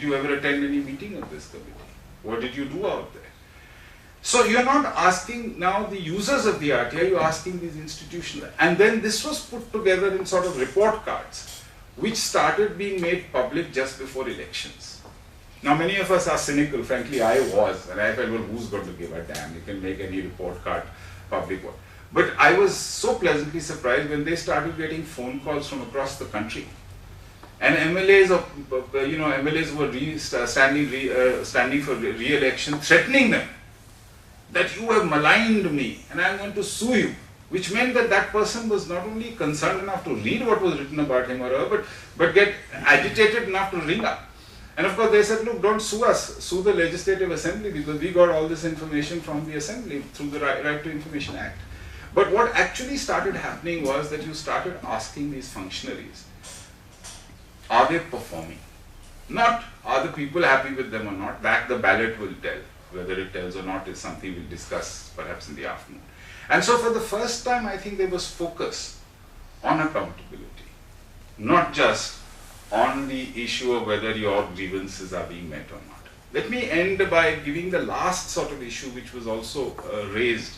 Did you ever attend any meeting of this committee? What did you do out there? So you're not asking now the users of the RTI, you're asking these institutional. And then this was put together in sort of report cards, which started being made public just before elections. Now many of us are cynical, frankly I was, and I felt, well, who's going to give a damn? You can make any report card public one. But I was so pleasantly surprised when they started getting phone calls from across the country. And MLAs MLAs were standing for re-election, threatening them that you have maligned me and I am going to sue you, which meant that that person was not only concerned enough to read what was written about him or her, but get agitated enough to ring up. And of course they said, look, don't sue us, sue the Legislative Assembly, because we got all this information from the Assembly through the Right to Information Act. But what actually started happening was that you started asking these functionaries, are they performing? Not, are the people happy with them or not? That the ballot will tell. Whether it tells or not is something we'll discuss perhaps in the afternoon. And so for the first time, I think there was focus on accountability, not just on the issue of whether your grievances are being met or not. Let me end by giving the last sort of issue which was also raised.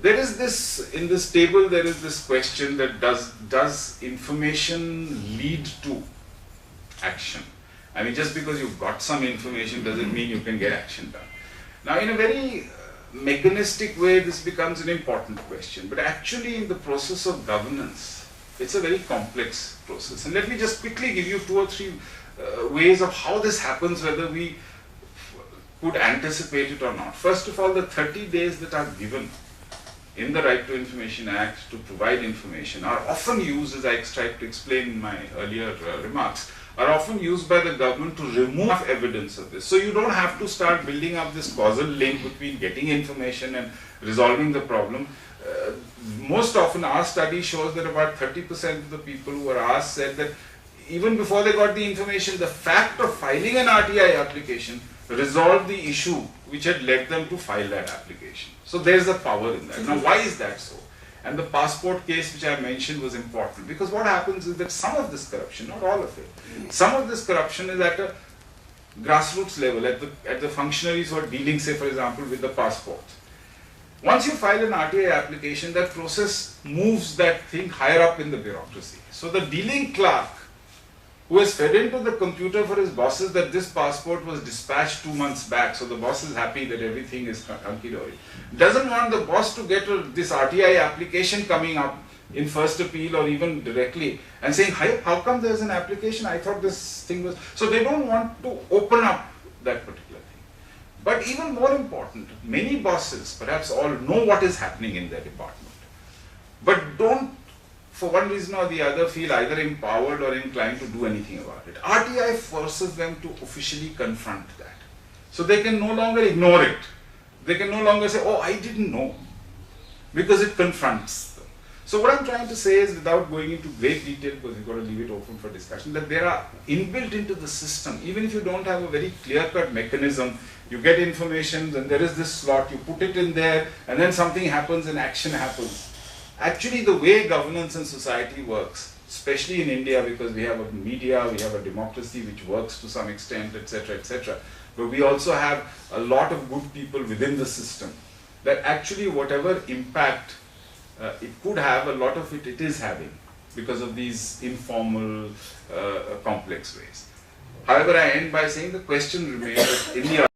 There is this, in this table, there is this question that does information lead to action? I mean, just because you've got some information doesn't mean you can get action done. Now, in a very mechanistic way, this becomes an important question. But actually, in the process of governance, it's a very complex process. And let me just quickly give you 2 or 3 ways of how this happens, whether we could anticipate it or not. First of all, the 30 days that are given in the Right to Information Act to provide information are often used, as I tried to explain in my earlier remarks, are often used by the government to remove evidence of this. So you don't have to start building up this causal link between getting information and resolving the problem. Most often our study shows that about 30% of the people who were asked said that even before they got the information, the fact of filing an RTI application resolved the issue which had led them to file that application. So there's a power in that. Now why is that so? And the passport case which I mentioned was important, because what happens is that some of this corruption, not all of it, some of this corruption is at a grassroots level, at the functionaries who are dealing, say for example, with the passport. Once you file an RTI application, that process moves that thing higher up in the bureaucracy. So the dealing clerk who has fed into the computer for his bosses that this passport was dispatched 2 months back, so the boss is happy that everything is hunky-dory, doesn't want the boss to get this RTI application coming up in first appeal or even directly and saying, how come there's an application? I thought this thing was... So they don't want to open up that particular thing. But even more important, many bosses, perhaps all, know what is happening in their department, but don't, for one reason or the other, feel either empowered or inclined to do anything about it. RTI forces them to officially confront that. So they can no longer ignore it. They can no longer say, oh, I didn't know, because it confronts them. So what I'm trying to say is, without going into great detail, because we've got to leave it open for discussion, that there are inbuilt into the system, even if you don't have a very clear-cut mechanism, you get information, and there is this slot, you put it in there, and then something happens and action happens. Actually, the way governance and society works, especially in India, because we have a media, we have a democracy which works to some extent, etc., but we also have a lot of good people within the system, that actually whatever impact it could have, a lot of it is having, because of these informal, complex ways. However, I end by saying the question remains that in the